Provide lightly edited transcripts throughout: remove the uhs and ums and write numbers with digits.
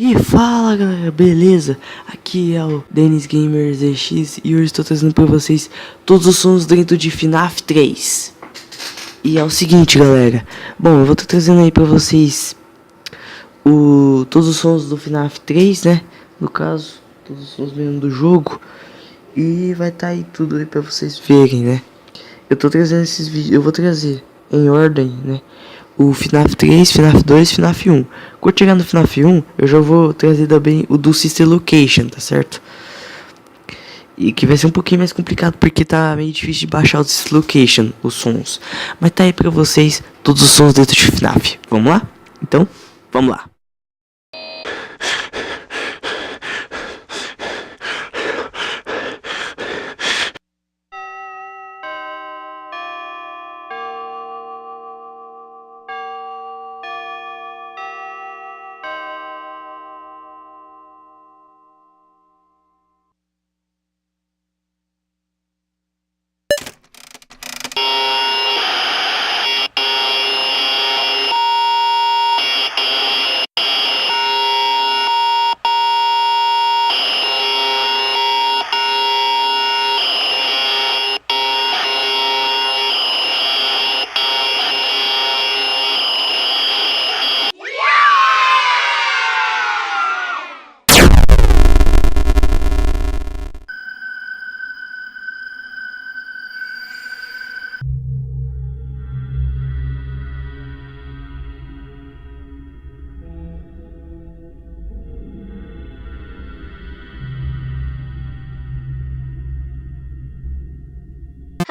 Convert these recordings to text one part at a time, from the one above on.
E fala galera, beleza? Aqui é o Dennis Gamers EX e hoje estou trazendo para vocês todos os sons dentro de FNAF 3. E é o seguinte galera, bom, eu vou estar trazendo aí para vocês todos os sons do FNAF 3, né? No caso, todos os sons mesmo do jogo. E vai estar aí tudo aí para vocês verem, né? Eu tô trazendo esses vídeos, eu vou trazer em ordem, né? O FNAF 3, FNAF 2, FNAF 1. Quando chegar no FNAF 1, eu já vou trazer também o do Sister Location, tá certo? E que vai ser um pouquinho mais complicado porque tá meio difícil de baixar o Sister Location, os sons. Mas tá aí pra vocês todos os sons dentro de FNAF. Vamos lá? Então, vamos lá.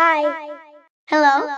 Hi. Hello.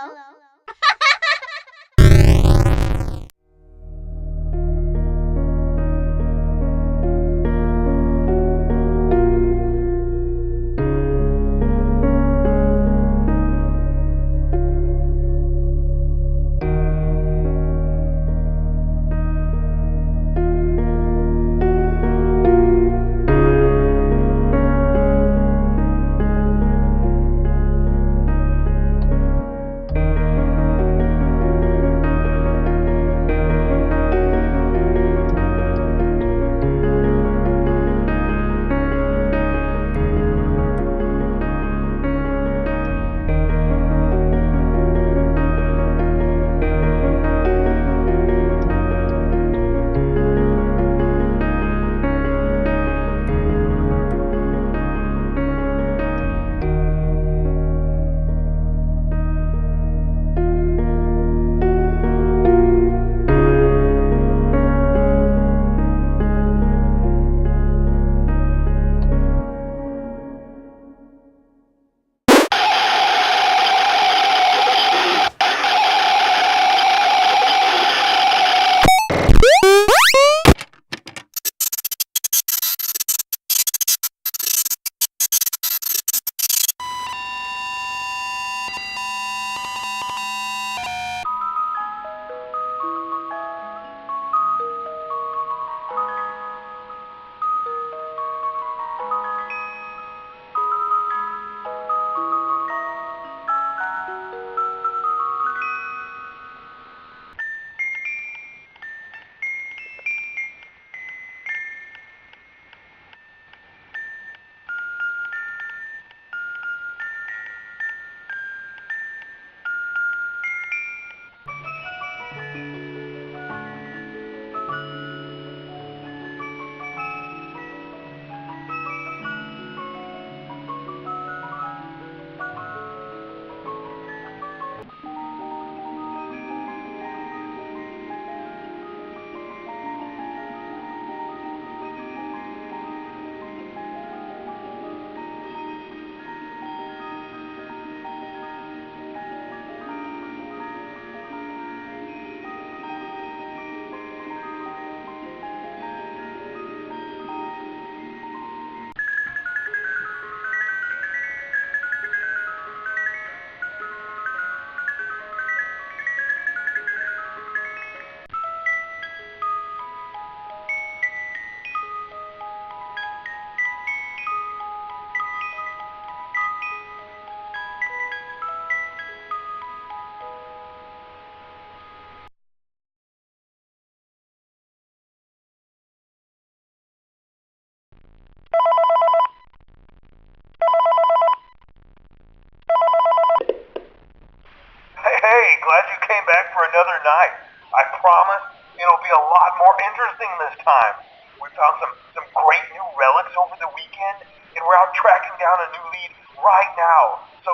other night. I promise it'll be a lot more interesting this time. We found some great new relics over the weekend, and we're out tracking down a new lead right now. So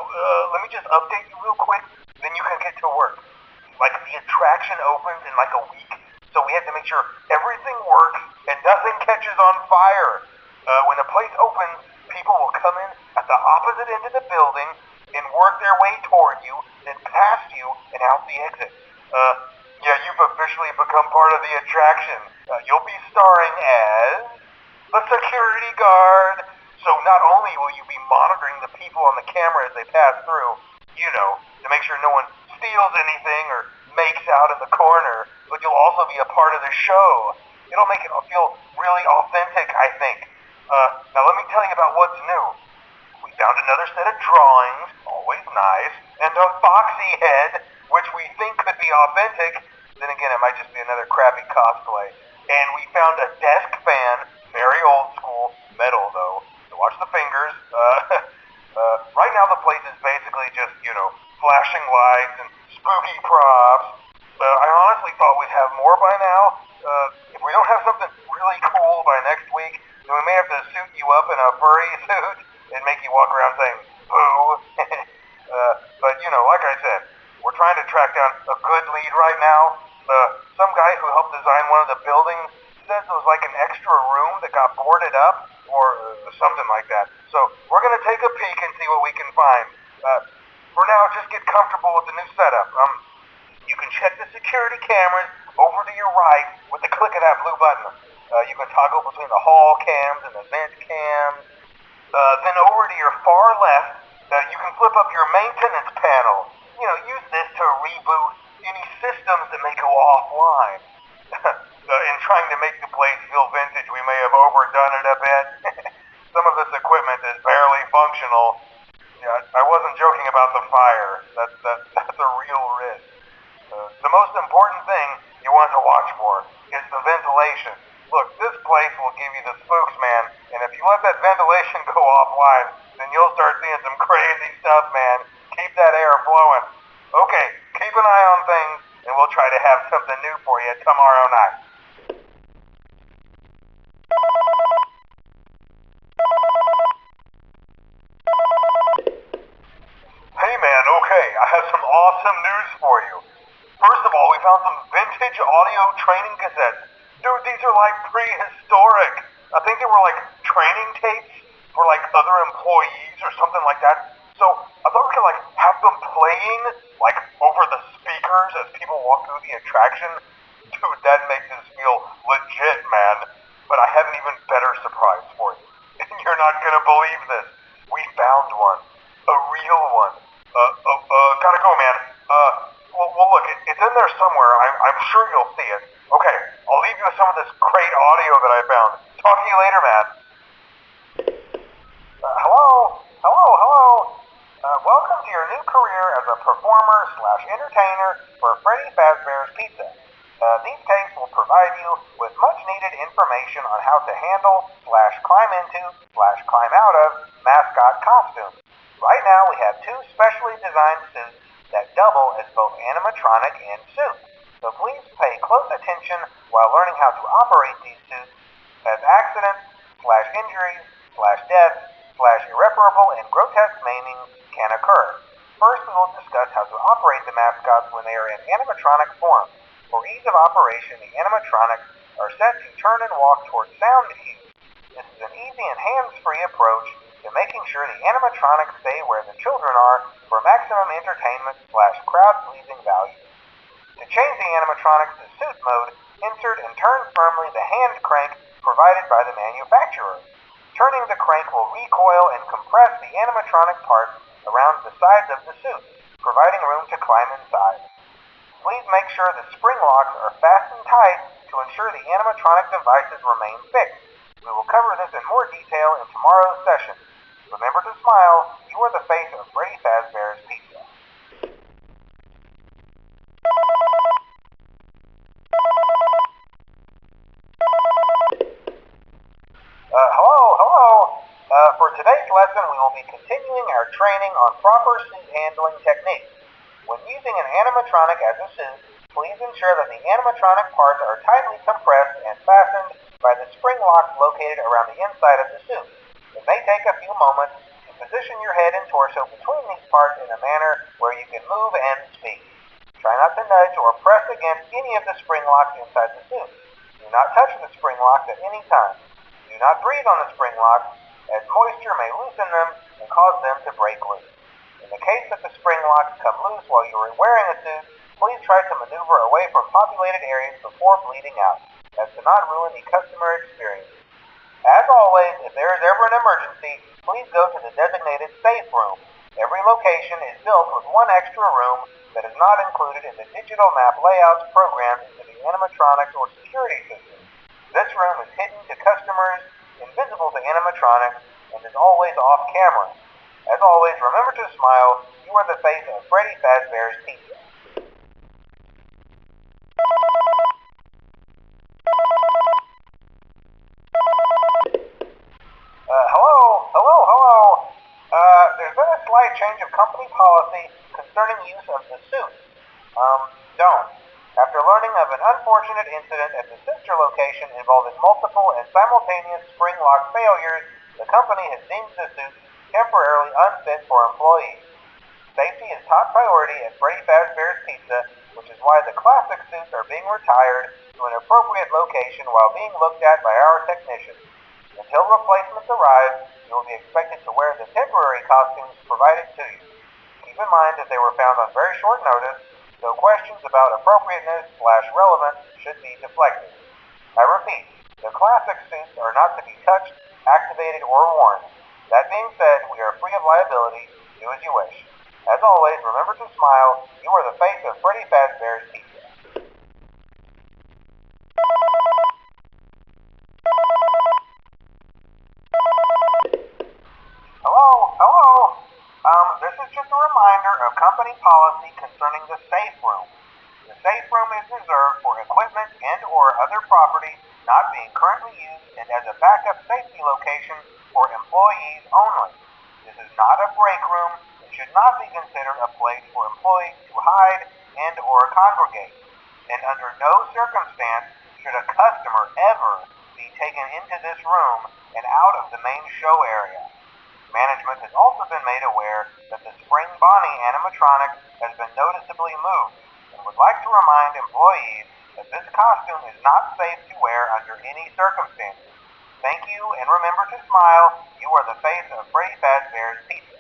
let me just update you real quick, then you can get to work. Like, the attraction opens in like a week, so we have to make sure everything works and nothing catches on fire. When the place opens, people will come in at the opposite end of the building and work their way toward you, then past you and out the exit. Yeah, you've officially become part of the attraction. You'll be starring as the security guard. So not only will you be monitoring the people on the camera as they pass through, to make sure no one steals anything or makes out in the corner, but you'll also be a part of the show. It'll make it feel really authentic, I think. Now let me tell you about what's new. We found another set of drawings, always nice, and a foxy head, which we think could be authentic. Then again, it might just be another crappy cosplay. And we found a desk fan, very old school, metal though. So watch the fingers. Right now the place is basically just, flashing lights and spooky props. I honestly thought we'd have more by now. If we don't have something really cool by next week, then we may have to suit you up in a furry suit and make you walk around saying, boo. But, like I said, we're trying to track down a good lead right now. Some guy who helped design one of the buildings says it was like an extra room that got boarded up, or something like that. So we're going to take a peek and see what we can find. For now, just get comfortable with the new setup. You can check the security cameras over to your right with the click of that blue button. You can toggle between the hall cams and the vent cams. Then over to your far left, you can flip up your maintenance panel. Use this to reboot any systems that may go offline. In trying to make the place feel vintage, we may have overdone it a bit. Some of this equipment is barely functional. Yeah, I wasn't joking about the fire. That's a real risk. The most important thing you want to watch for is the ventilation. Look, this place will give you the spooks, man, and if you let that ventilation go offline, then you'll start seeing some crazy stuff, man. Keep that air flowing. Okay, keep an eye on things, and we'll try to have something new for you tomorrow night. Hey man, okay, I have some awesome news for you. First of all, we found some vintage audio training cassettes. Dude, these are like prehistoric. I think they were like training tapes for like other employees or something like that. So I thought we could like have them playing like over the speakers as people walk through the attraction. Dude, that makes us feel legit, man. But I have an even better surprise for you. And you're not gonna believe this. We found one. A real one. Gotta go, man. Well, look, it's in there somewhere. I'm sure you'll see it. Okay, I'll leave you with some of this great audio that I found. Talk to you later, man. Hello? Welcome to your new career as a performer/entertainer for Freddie Fazbear's Pizza. These tapes will provide you with much-needed information on how to handle/climb into/climb out of mascot costumes. Right now, we have two specially designed suits that double as both animatronic and suit. So please pay close attention while learning how to operate these suits, as accidents/injuries/deaths/irreparable and grotesque maimings can occur. First, we will discuss how to operate the mascots when they are in animatronic form. For ease of operation, the animatronics are set to turn and walk towards sound cues. This is an easy and hands-free approach to making sure the animatronics stay where the children are for maximum entertainment/crowd-pleasing value. To change the animatronics to suit mode, insert and turn firmly the hand crank provided by the manufacturer. Turning the crank will recoil and compress the animatronic parts around the sides of the suit, providing room to climb inside. Please make sure the spring locks are fastened tight to ensure the animatronic devices remain fixed. We will cover this in more detail in tomorrow's session. Remember to smile. You are the face of Freddie Fazbear's Pizza. Hello. For today's lesson, we will be continuing our training on proper suit handling techniques. When using an animatronic as a suit, Please ensure that the animatronic parts are tightly compressed and fastened by the spring locks located around the inside of the suit. It may take a few moments to position your head and torso between these parts in a manner where you can move and speak. Try not to nudge or press against any of the spring locks inside the suit. Do not touch the spring locks at any time. Do not breathe on the spring locks, as moisture may loosen them and cause them to break loose. In the case that the spring locks come loose while you are wearing a suit, please try to maneuver away from populated areas before bleeding out, as to not ruin the customer experience. As always, if there is ever an emergency, please go to the designated safe room. Every location is built with one extra room that is not included in the digital map layouts programmed into the animatronics or security system. This room is hidden to customers, invisible to animatronics, and is always off camera. As always, remember to smile. You are the face of Freddie Fazbear's Pizza. Hello. There's been a slight change of company policy concerning use of the suit. Don't. After learning of an unfortunate incident at the sister location involving multiple and simultaneous spring lock failures, the company has deemed the suit temporarily unfit for employees. Safety is top priority at Freddie Fazbear's Pizza, which is why the classic suits are being retired to an appropriate location while being looked at by our technicians. Until replacements arrive, you will be expected to wear the temporary costumes provided to you. Keep in mind that they were found on very short notice, so questions about appropriateness/relevance should be deflected. I repeat, the classic suits are not to be touched, activated, or worn. That being said, we are free of liability. Do as you wish. As always, remember to smile. You are the face of Freddie Fazbear's Pizza. Hello. This is just a reminder of company policy concerning the safe room. The safe room is reserved for equipment and or other property not being currently used and as a backup safety location for employees only. This is not a break room and should not be considered a place for employees to hide and or congregate. And under no circumstance should a customer ever be taken into this room and out of the main show area. Management has also been made aware that the Spring Bonnie animatronic has been noticeably moved and would like to remind employees that this costume is not safe to wear under any circumstances. Thank you, and remember to smile. You are the face of Freddie Fazbear's Pizza.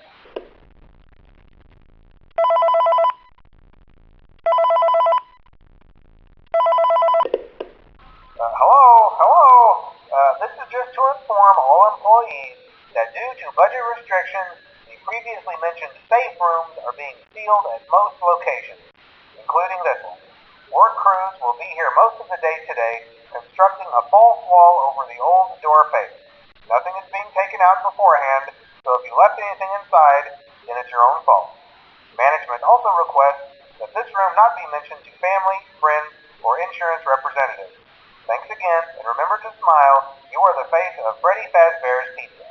Hello. This is just to inform all employees that due to budget restrictions, the previously mentioned safe rooms are being sealed at most locations, including this one. Work crews will be here most of the day today, constructing a false wall over the old door face. Nothing is being taken out beforehand, so if you left anything inside, then it's your own fault. Management also requests that this room not be mentioned to family, friends, or insurance representatives. Thanks again, and remember to smile. You are the face of Freddie Fazbear's Pizza.